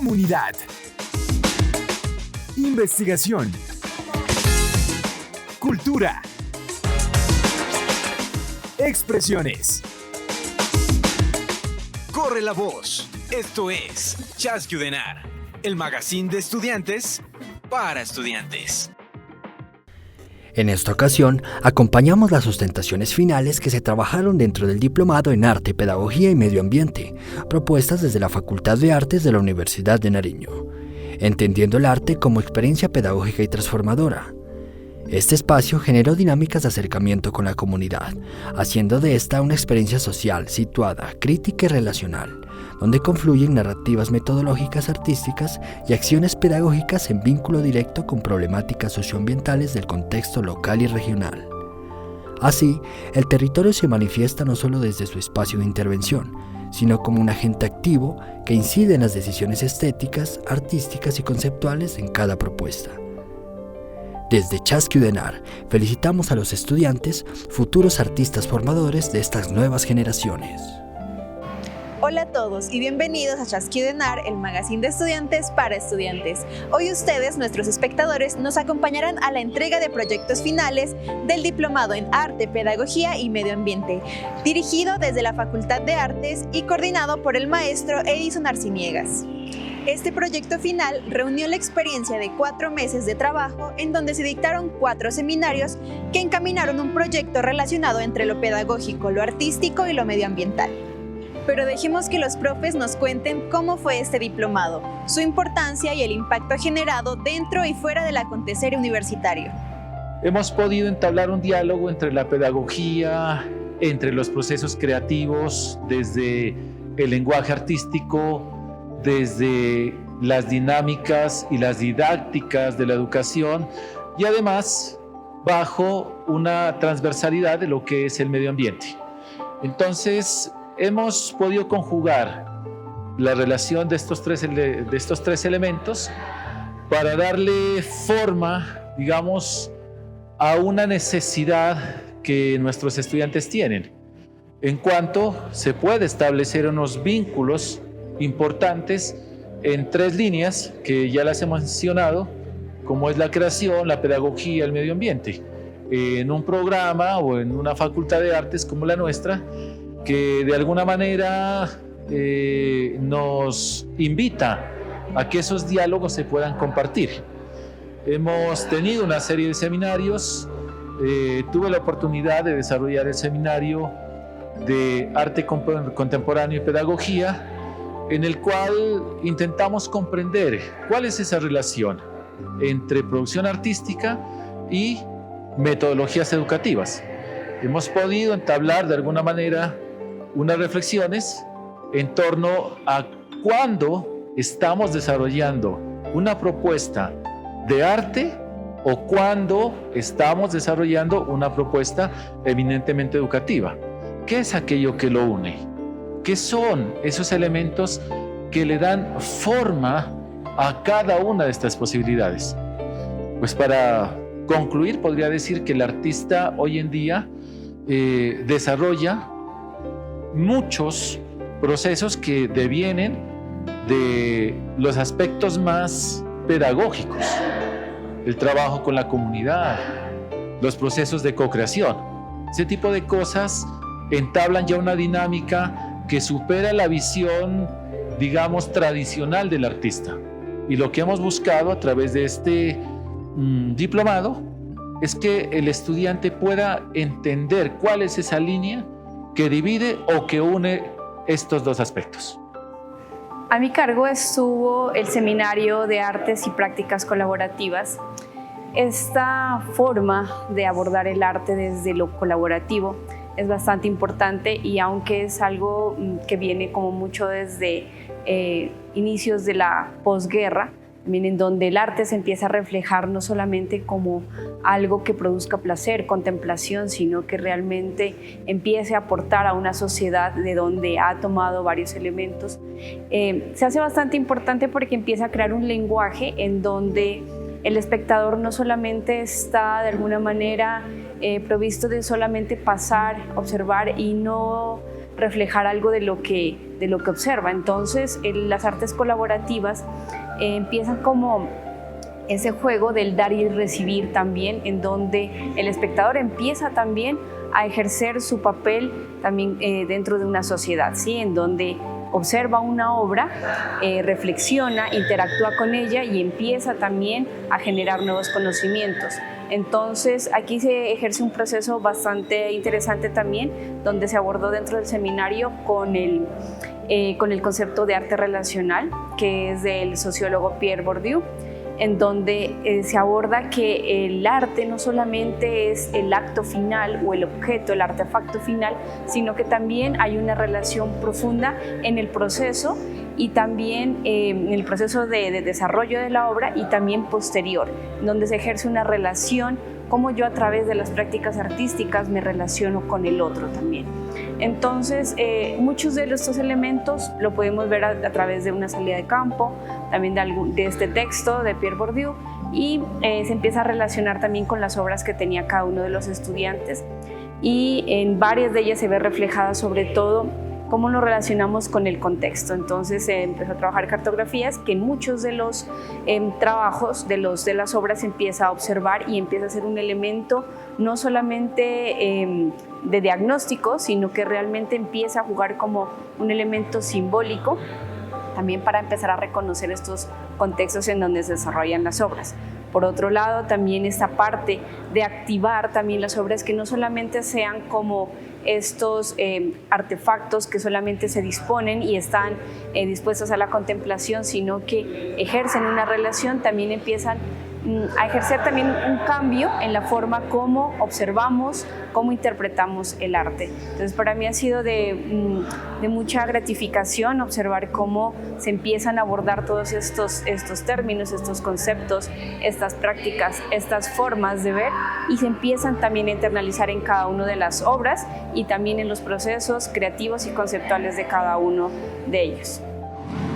Comunidad. Investigación. Cultura. Expresiones. Corre la voz. Esto es Chasquehudenar, el magazine de estudiantes para estudiantes. En esta ocasión, acompañamos las sustentaciones finales que se trabajaron dentro del Diplomado en Arte, Pedagogía y Medio Ambiente, propuestas desde la Facultad de Artes de la Universidad de Nariño, entendiendo el arte como experiencia pedagógica y transformadora. Este espacio generó dinámicas de acercamiento con la comunidad, haciendo de esta una experiencia social, situada, crítica y relacional, donde confluyen narrativas metodológicas artísticas y acciones pedagógicas en vínculo directo con problemáticas socioambientales del contexto local y regional. Así, el territorio se manifiesta no solo desde su espacio de intervención, sino como un agente activo que incide en las decisiones estéticas, artísticas y conceptuales en cada propuesta. Desde Chasquehudenar, felicitamos a los estudiantes, futuros artistas formadores de estas nuevas generaciones. Hola a todos y bienvenidos a Chasquehudenar, el magazine de estudiantes para estudiantes. Hoy ustedes, nuestros espectadores, nos acompañarán a la entrega de proyectos finales del Diplomado en Arte, Pedagogía y Medio Ambiente, dirigido desde la Facultad de Artes y coordinado por el maestro Edison Arciniegas. Este proyecto final reunió la experiencia de 4 meses de trabajo en donde se dictaron 4 seminarios que encaminaron un proyecto relacionado entre lo pedagógico, lo artístico y lo medioambiental. Pero dejemos que los profes nos cuenten cómo fue este diplomado, su importancia y el impacto generado dentro y fuera del acontecer universitario. Hemos podido entablar un diálogo entre la pedagogía, entre los procesos creativos, desde el lenguaje artístico, desde las dinámicas y las didácticas de la educación y además bajo una transversalidad de lo que es el medio ambiente. Entonces, hemos podido conjugar la relación de estos tres elementos para darle forma, digamos, a una necesidad que nuestros estudiantes tienen, en cuanto se puede establecer unos vínculos importantes en 3 líneas que ya las hemos mencionado, como es la creación, la pedagogía, el medio ambiente, en un programa o en una facultad de artes como la nuestra, que de alguna manera nos invita a que esos diálogos se puedan compartir. Hemos tenido una serie de seminarios, tuve la oportunidad de desarrollar el seminario de arte contemporáneo y pedagogía, en el cual intentamos comprender cuál es esa relación entre producción artística y metodologías educativas. Hemos podido entablar de alguna manera unas reflexiones en torno a cuándo estamos desarrollando una propuesta de arte o cuándo estamos desarrollando una propuesta eminentemente educativa. ¿Qué es aquello que lo une? ¿Qué son esos elementos que le dan forma a cada una de estas posibilidades? Pues para concluir, podría decir que el artista hoy en día desarrolla muchos procesos que devienen de los aspectos más pedagógicos, el trabajo con la comunidad, los procesos de co-creación. Ese tipo de cosas entablan ya una dinámica que supera la visión, digamos, tradicional del artista. Y lo que hemos buscado a través de este diplomado es que el estudiante pueda entender cuál es esa línea que divide o que une estos 2 aspectos. A mi cargo estuvo el Seminario de Artes y Prácticas Colaborativas. Esta forma de abordar el arte desde lo colaborativo es bastante importante y aunque es algo que viene como mucho desde inicios de la posguerra, en donde el arte se empieza a reflejar no solamente como algo que produzca placer, contemplación, sino que realmente empiece a aportar a una sociedad de donde ha tomado varios elementos. Se hace bastante importante porque empieza a crear un lenguaje en donde el espectador no solamente está de alguna manera provisto de solamente pasar, observar y no reflejar algo de lo que observa. Entonces, las artes colaborativas empiezan como ese juego del dar y recibir también, en donde el espectador empieza también a ejercer su papel también dentro de una sociedad, ¿sí? En donde observa una obra, reflexiona, interactúa con ella y empieza también a generar nuevos conocimientos. Entonces, aquí se ejerce un proceso bastante interesante también, donde se abordó dentro del seminario con el concepto de arte relacional, que es del sociólogo Pierre Bourdieu, en donde se aborda que el arte no solamente es el acto final o el objeto, el artefacto final, sino que también hay una relación profunda en el proceso y también en el proceso de desarrollo de la obra y también posterior, donde se ejerce una relación, como yo a través de las prácticas artísticas me relaciono con el otro también. Entonces, muchos de estos elementos lo podemos ver a través de una salida de campo, también de este texto de Pierre Bourdieu, y se empieza a relacionar también con las obras que tenía cada uno de los estudiantes, y en varias de ellas se ve reflejada sobre todo cómo nos relacionamos con el contexto. Entonces se empezó a trabajar cartografías que en muchos de los trabajos de las obras se empieza a observar y empieza a ser un elemento no solamente de diagnóstico, sino que realmente empieza a jugar como un elemento simbólico también para empezar a reconocer estos contextos en donde se desarrollan las obras. Por otro lado, también esta parte de activar también las obras que no solamente sean como estos artefactos que solamente se disponen y están dispuestos a la contemplación, sino que ejercen una relación, también empiezan a ejercer también un cambio en la forma como observamos, cómo interpretamos el arte. Entonces, para mí ha sido de mucha gratificación observar cómo se empiezan a abordar todos estos términos, estos conceptos, estas prácticas, estas formas de ver, y se empiezan también a internalizar en cada una de las obras y también en los procesos creativos y conceptuales de cada uno de ellos.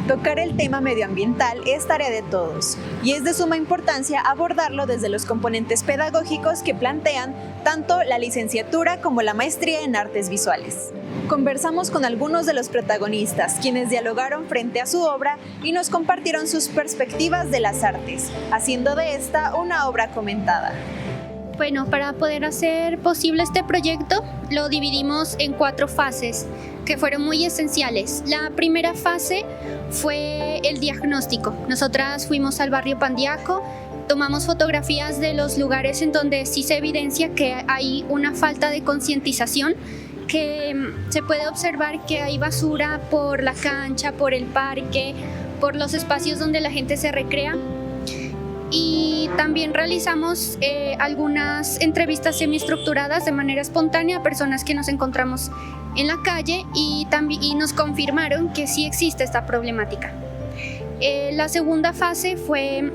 Tocar el tema medioambiental es tarea de todos y es de suma importancia abordarlo desde los componentes pedagógicos que plantean tanto la licenciatura como la maestría en artes visuales. Conversamos con algunos de los protagonistas, quienes dialogaron frente a su obra y nos compartieron sus perspectivas de las artes, haciendo de esta una obra comentada. Bueno, para poder hacer posible este proyecto lo dividimos en 4 fases que fueron muy esenciales. La primera fase fue el diagnóstico. Nosotras fuimos al barrio Pandiaco, tomamos fotografías de los lugares en donde sí se evidencia que hay una falta de concientización, que se puede observar que hay basura por la cancha, por el parque, por los espacios donde la gente se recrea. Y también realizamos algunas entrevistas semiestructuradas de manera espontánea a personas que nos encontramos en la calle y nos confirmaron que sí existe esta problemática. La segunda fase fue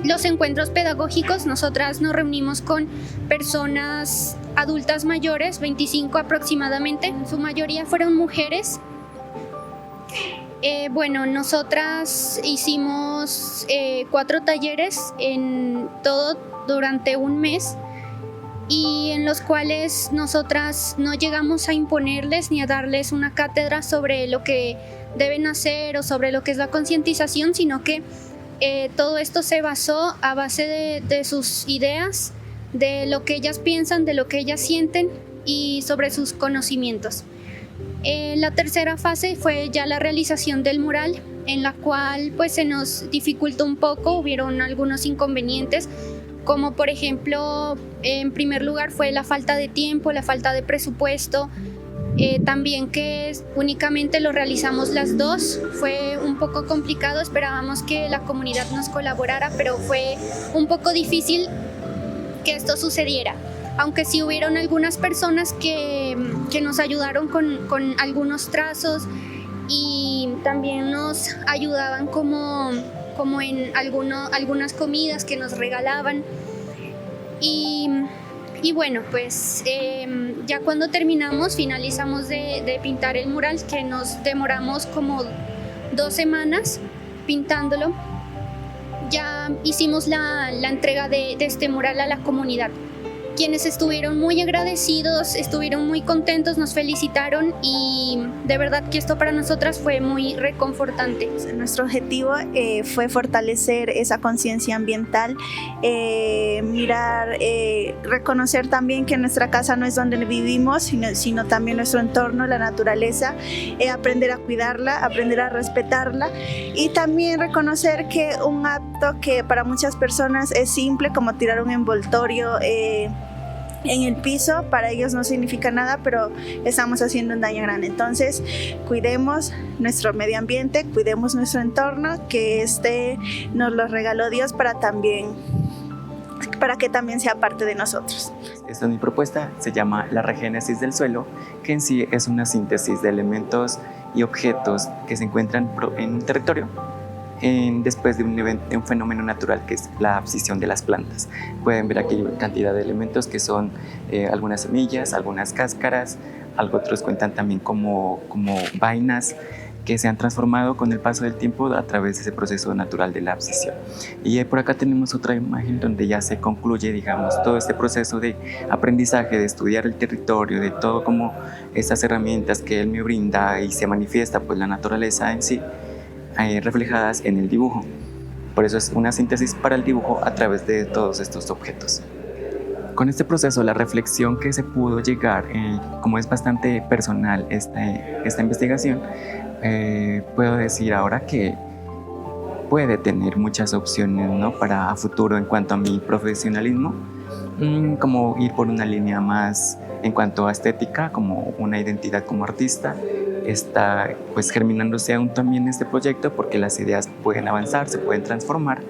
los encuentros pedagógicos. Nosotras nos reunimos con personas adultas mayores, 25 aproximadamente, en su mayoría fueron mujeres. Bueno, nosotras hicimos 4 talleres en todo durante un mes y en los cuales nosotras no llegamos a imponerles ni a darles una cátedra sobre lo que deben hacer o sobre lo que es la concientización, sino que todo esto se basó a base de sus ideas, de lo que ellas piensan, de lo que ellas sienten y sobre sus conocimientos. La tercera fase fue ya la realización del mural, en la cual pues se nos dificultó un poco, hubieron algunos inconvenientes, como por ejemplo, en primer lugar fue la falta de tiempo, la falta de presupuesto, también que únicamente lo realizamos las dos, fue un poco complicado, esperábamos que la comunidad nos colaborara, pero fue un poco difícil que esto sucediera. Aunque sí hubieron algunas personas que nos ayudaron con algunos trazos y también nos ayudaban como en algunas comidas que nos regalaban. Y bueno, pues ya cuando finalizamos de pintar el mural, que nos demoramos como 2 semanas pintándolo, ya hicimos la entrega de este mural a la comunidad. quienes estuvieron muy agradecidos, estuvieron muy contentos, nos felicitaron y de verdad que esto para nosotras fue muy reconfortante. Nuestro objetivo fue fortalecer esa conciencia ambiental, reconocer también que nuestra casa no es donde vivimos, sino también nuestro entorno, la naturaleza, aprender a cuidarla, aprender a respetarla y también reconocer que un acto que para muchas personas es simple, como tirar un envoltorio en el piso, para ellos no significa nada, pero estamos haciendo un daño grande. Entonces, cuidemos nuestro medio ambiente, cuidemos nuestro entorno, que nos lo regaló Dios para que también sea parte de nosotros. Esta es mi propuesta, se llama la regénesis del suelo, que en sí es una síntesis de elementos y objetos que se encuentran en un territorio después de un fenómeno natural que es la abscisión de las plantas. Pueden ver aquí cantidad de elementos que son algunas semillas, algunas cáscaras, otros cuentan también como vainas que se han transformado con el paso del tiempo a través de ese proceso natural de la abscisión. Y por acá tenemos otra imagen donde ya se concluye, digamos, todo este proceso de aprendizaje, de estudiar el territorio, de todo como estas herramientas que él me brinda y se manifiesta pues la naturaleza en sí, reflejadas en el dibujo. Por eso es una síntesis para el dibujo a través de todos estos objetos. Con este proceso, la reflexión que se pudo llegar, como es bastante personal esta investigación, puedo decir ahora que puede tener muchas opciones, ¿no?, para a futuro en cuanto a mi profesionalismo, como ir por una línea más en cuanto a estética, como una identidad como artista. Está pues germinándose aún también este proyecto porque las ideas pueden avanzar, se pueden transformar,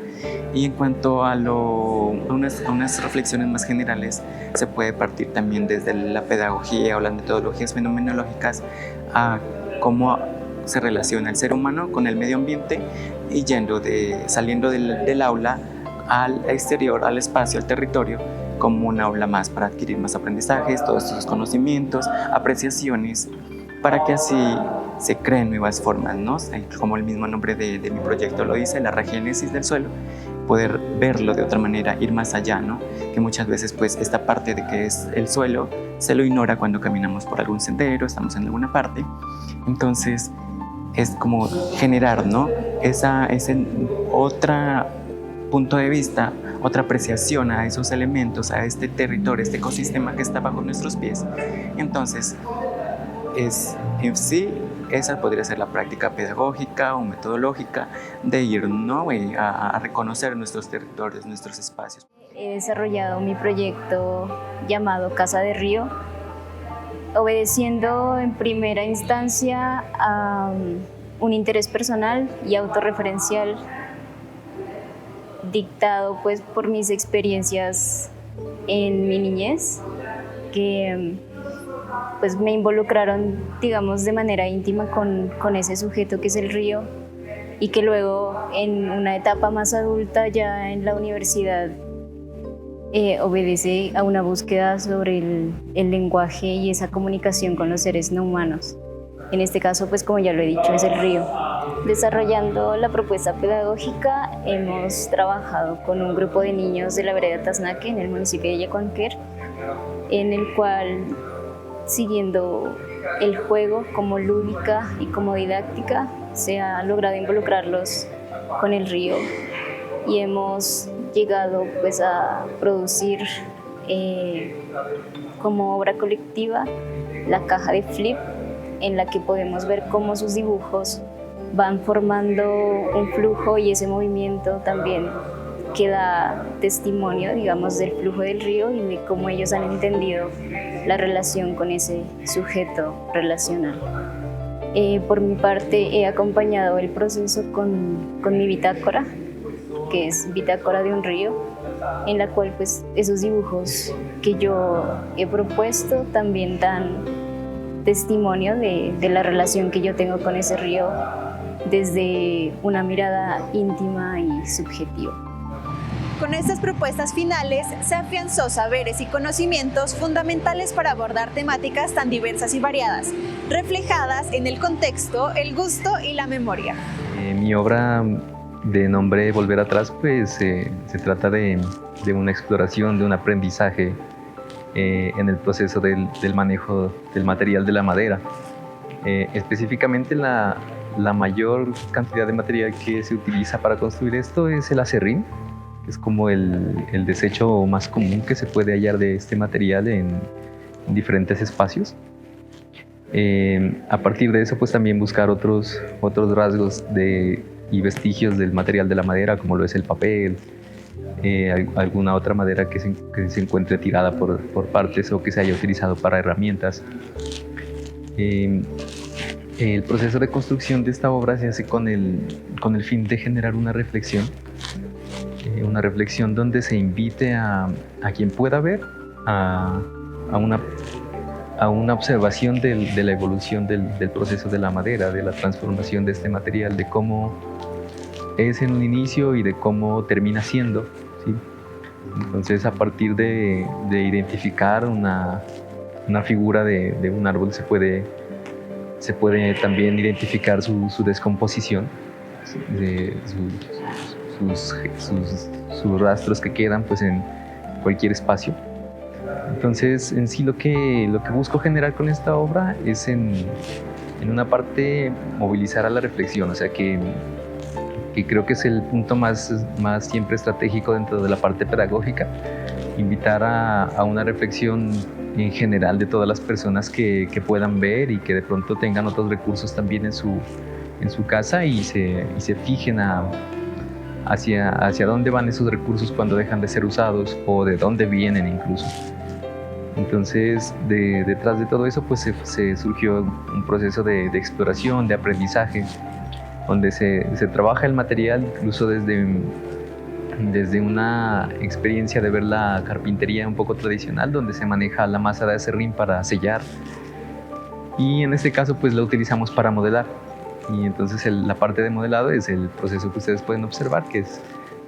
y en cuanto a unas reflexiones más generales, se puede partir también desde la pedagogía o las metodologías fenomenológicas a cómo se relaciona el ser humano con el medio ambiente y saliendo del aula al exterior, al espacio, al territorio, como un aula más para adquirir más aprendizajes, todos estos conocimientos, apreciaciones, para que así se creen nuevas formas, ¿no? Como el mismo nombre de mi proyecto lo dice, la regénesis del suelo, poder verlo de otra manera, ir más allá, ¿no? Que muchas veces pues esta parte de que es el suelo se lo ignora cuando caminamos por algún sendero, estamos en alguna parte. Entonces es como generar, ¿no?, ese otro punto de vista, otra apreciación a esos elementos, a este territorio, este ecosistema que está bajo nuestros pies. Entonces en sí, esa podría ser la práctica pedagógica o metodológica de ir, ¿no?, a reconocer nuestros territorios, nuestros espacios. He desarrollado mi proyecto llamado Casa de Río, obedeciendo en primera instancia a un interés personal y autorreferencial dictado pues por mis experiencias en mi niñez, que pues me involucraron, digamos, de manera íntima con ese sujeto que es el río, y que luego en una etapa más adulta, ya en la universidad, obedece a una búsqueda sobre el lenguaje y esa comunicación con los seres no humanos. En este caso, pues como ya lo he dicho, es el río. Desarrollando la propuesta pedagógica, hemos trabajado con un grupo de niños de la vereda Taznaque, en el municipio de Yacuanquer, en el cual, siguiendo el juego como lúdica y como didáctica, se ha logrado involucrarlos con el río, y hemos llegado pues a producir como obra colectiva la caja de Flip, en la que podemos ver cómo sus dibujos van formando un flujo, y ese movimiento también que da testimonio, digamos, del flujo del río y de cómo ellos han entendido la relación con ese sujeto relacional. Por mi parte, he acompañado el proceso con mi bitácora, que es Bitácora de un río, en la cual pues esos dibujos que yo he propuesto también dan testimonio de la relación que yo tengo con ese río desde una mirada íntima y subjetiva. Con estas propuestas finales se afianzó saberes y conocimientos fundamentales para abordar temáticas tan diversas y variadas, reflejadas en el contexto, el gusto y la memoria. Mi obra de nombre Volver Atrás, pues se trata de una exploración, de un aprendizaje en el proceso del manejo del material de la madera. Específicamente la mayor cantidad de material que se utiliza para construir esto es el acerrín, que es como el desecho más común que se puede hallar de este material en diferentes espacios. A partir de eso, pues también buscar otros rasgos y vestigios del material de la madera, como lo es el papel, alguna otra madera que se encuentre tirada por partes o que se haya utilizado para herramientas. El proceso de construcción de esta obra se hace con el fin de generar una reflexión donde se invite a quien pueda ver a una observación de la evolución del proceso de la madera, de la transformación de este material, de cómo es en un inicio y de cómo termina siendo, ¿sí? Entonces, a partir de identificar una figura de un árbol, se puede también identificar su descomposición, sus rastros que quedan pues en cualquier espacio. Entonces, en sí lo que busco generar con esta obra es en una parte movilizar a la reflexión, o sea que creo que es el punto más siempre estratégico dentro de la parte pedagógica, invitar a una reflexión en general de todas las personas que puedan ver y que de pronto tengan otros recursos también en su casa y se fijen hacia dónde van esos recursos cuando dejan de ser usados o de dónde vienen incluso. Entonces, detrás de todo eso, pues se surgió un proceso de exploración, de aprendizaje, donde se trabaja el material incluso desde una experiencia de ver la carpintería un poco tradicional, donde se maneja la masa de acerrín para sellar, y en este caso pues la utilizamos para modelar. Y entonces la parte de modelado es el proceso que ustedes pueden observar, que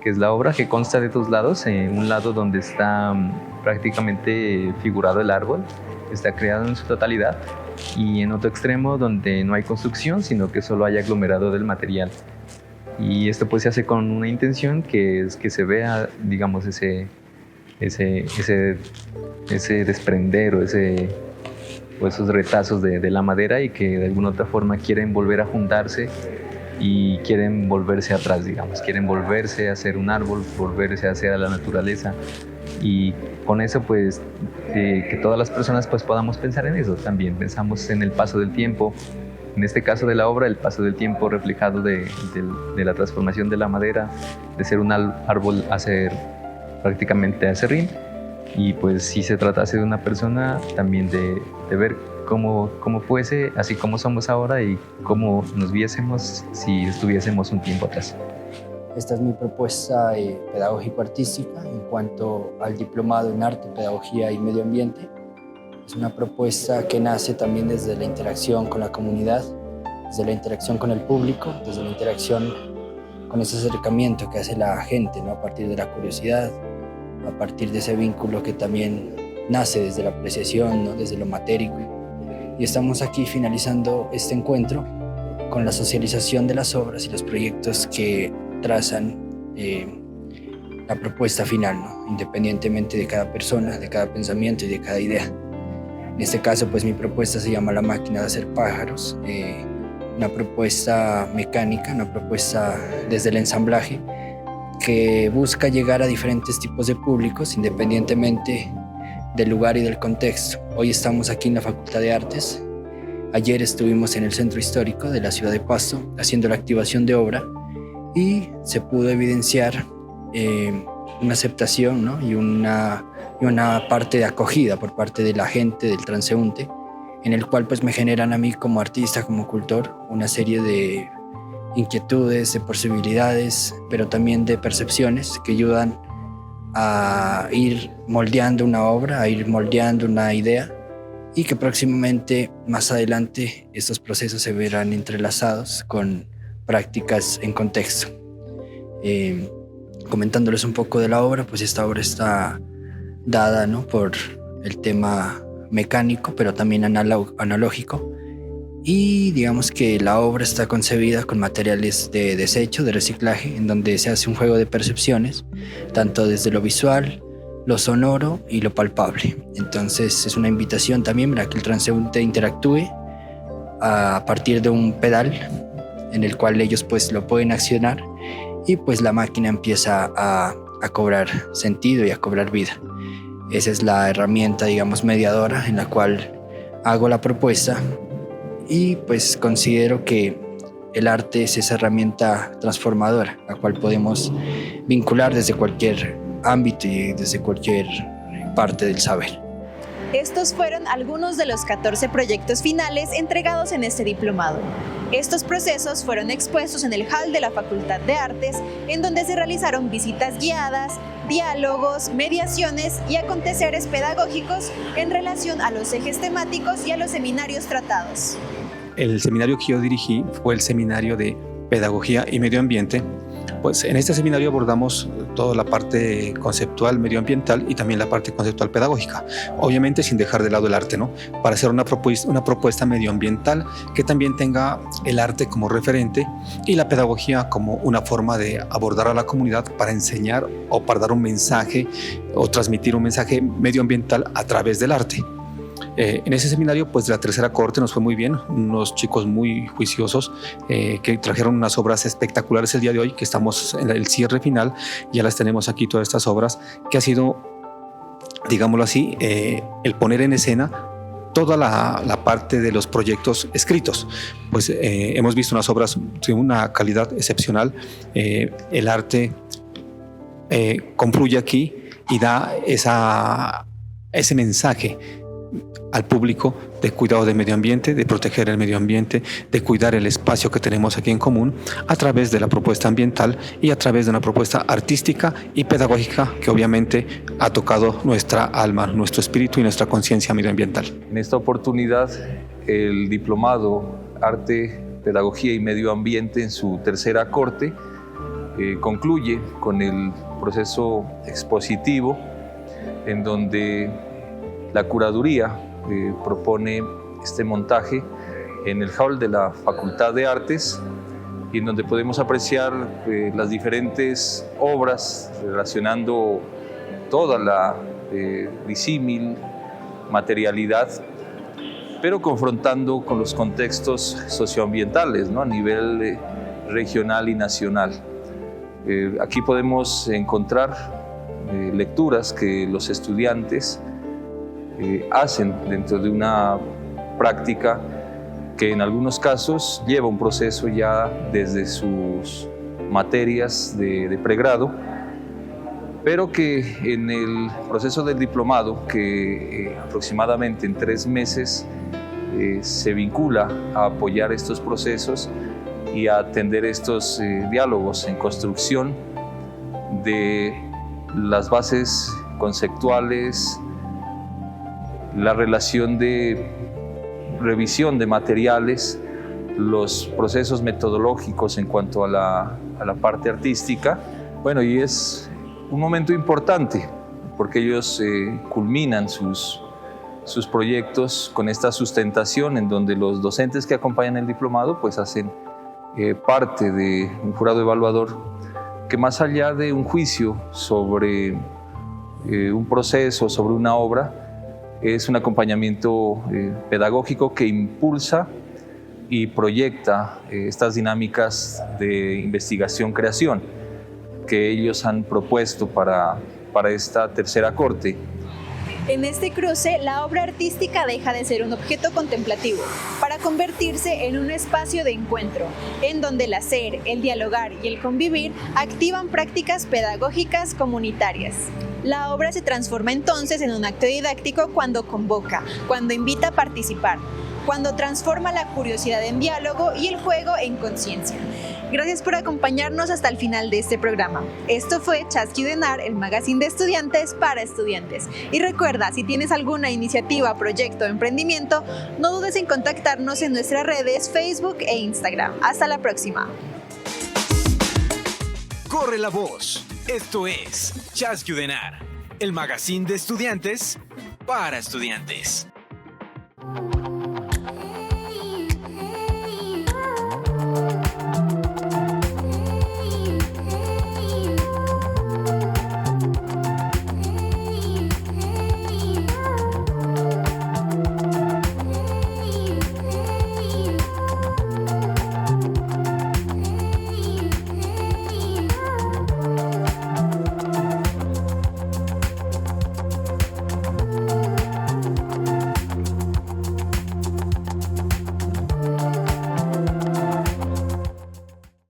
es la obra, que consta de dos lados. En un lado donde está prácticamente figurado el árbol, está creado en su totalidad, y en otro extremo donde no hay construcción, sino que solo hay aglomerado del material. Y esto pues se hace con una intención, que es que se vea, digamos, ese desprender o esos retazos de la madera, y que de alguna otra forma quieren volver a juntarse y quieren volverse atrás, digamos, quieren volverse a ser un árbol, volverse a ser a la naturaleza. Y con eso pues que todas las personas pues podamos pensar en eso también. Pensamos en el paso del tiempo, en este caso de la obra, el paso del tiempo reflejado de la transformación de la madera, de ser un árbol a ser prácticamente acerrín. Y pues si se tratase de una persona, también de ver cómo fuese, así como somos ahora, y cómo nos viésemos si estuviésemos un tiempo atrás. Esta es mi propuesta pedagógico-artística en cuanto al diplomado en Arte, Pedagogía y Medio Ambiente. Es una propuesta que nace también desde la interacción con la comunidad, desde la interacción con el público, desde la interacción con ese acercamiento que hace la gente, ¿no? A partir de la curiosidad, a partir de ese vínculo que también nace desde la apreciación, ¿no? Desde lo matérico. Y estamos aquí finalizando este encuentro con la socialización de las obras y los proyectos que trazan la propuesta final, ¿no? Independientemente de cada persona, de cada pensamiento y de cada idea. En este caso, pues mi propuesta se llama La máquina de hacer pájaros, una propuesta mecánica, una propuesta desde el ensamblaje que busca llegar a diferentes tipos de públicos independientemente del lugar y del contexto. Hoy estamos aquí en la Facultad de Artes. Ayer estuvimos en el centro histórico de la ciudad de Pasto haciendo la activación de obra y se pudo evidenciar una aceptación, ¿no? y una parte de acogida por parte de la gente, del transeúnte, en el cual pues me generan a mí como artista, como cultor, una serie de inquietudes, de posibilidades, pero también de percepciones que ayudan a ir moldeando una obra, a ir moldeando una idea, y que próximamente, más adelante, estos procesos se verán entrelazados con prácticas en contexto. Comentándoles un poco de la obra, pues esta obra está dada, ¿no? por el tema mecánico, pero también analógico, y digamos que la obra está concebida con materiales de desecho, de reciclaje, en donde se hace un juego de percepciones, tanto desde lo visual, lo sonoro y lo palpable. Entonces es una invitación también para que el transeúnte interactúe a partir de un pedal en el cual ellos pues lo pueden accionar y pues la máquina empieza a cobrar sentido y a cobrar vida. Esa es la herramienta, digamos, mediadora en la cual hago la propuesta y pues considero que el arte es esa herramienta transformadora, la cual podemos vincular desde cualquier ámbito y desde cualquier parte del saber. Estos fueron algunos de los 14 proyectos finales entregados en este diplomado. Estos procesos fueron expuestos en el hall de la Facultad de Artes, en donde se realizaron visitas guiadas, diálogos, mediaciones y aconteceres pedagógicos en relación a los ejes temáticos y a los seminarios tratados. El seminario que yo dirigí fue el seminario de Pedagogía y Medio Ambiente. Pues en este seminario abordamos toda la parte conceptual medioambiental y también la parte conceptual pedagógica, obviamente sin dejar de lado el arte, ¿no? Para hacer una propuesta medioambiental que también tenga el arte como referente y la pedagogía como una forma de abordar a la comunidad para enseñar o para dar un mensaje o transmitir un mensaje medioambiental a través del arte. En ese seminario, pues de la tercera cohorte nos fue muy bien, unos chicos muy juiciosos que trajeron unas obras espectaculares el día de hoy, que estamos en el cierre final, ya las tenemos aquí todas estas obras, que ha sido, digámoslo así, el poner en escena toda la parte de los proyectos escritos. Pues hemos visto unas obras de una calidad excepcional, el arte confluye aquí y da ese mensaje al público de cuidado del medio ambiente, de proteger el medio ambiente, de cuidar el espacio que tenemos aquí en común a través de la propuesta ambiental y a través de una propuesta artística y pedagógica que obviamente ha tocado nuestra alma, nuestro espíritu y nuestra conciencia medioambiental. En esta oportunidad, el diplomado Arte, Pedagogía y Medio Ambiente en su tercera corte concluye con el proceso expositivo en donde la curaduría propone este montaje en el hall de la Facultad de Artes y en donde podemos apreciar las diferentes obras relacionando toda la disímil materialidad, pero confrontando con los contextos socioambientales, ¿no? A nivel regional y nacional. Aquí podemos encontrar lecturas que los estudiantes hacen dentro de una práctica que en algunos casos lleva un proceso ya desde sus materias de pregrado, pero que en el proceso del diplomado, que aproximadamente en 3 meses se vincula a apoyar estos procesos y a atender estos diálogos en construcción de las bases conceptuales, la relación de revisión de materiales, los procesos metodológicos en cuanto a la parte artística. Bueno, y es un momento importante porque ellos culminan sus proyectos con esta sustentación en donde los docentes que acompañan el diplomado pues hacen parte de un jurado evaluador que más allá de un juicio sobre un proceso, sobre una obra, es un acompañamiento pedagógico que impulsa y proyecta estas dinámicas de investigación-creación que ellos han propuesto para esta tercera corte. En este cruce, la obra artística deja de ser un objeto contemplativo para convertirse en un espacio de encuentro, en donde el hacer, el dialogar y el convivir activan prácticas pedagógicas comunitarias. La obra se transforma entonces en un acto didáctico cuando convoca, cuando invita a participar, cuando transforma la curiosidad en diálogo y el juego en conciencia. Gracias por acompañarnos hasta el final de este programa. Esto fue Chasqui UDENAR, el magazine de estudiantes para estudiantes. Y recuerda, si tienes alguna iniciativa, proyecto o emprendimiento, no dudes en contactarnos en nuestras redes Facebook e Instagram. Hasta la próxima. Corre la voz. Esto es Chasqui UDENAR, el magazine de estudiantes para estudiantes.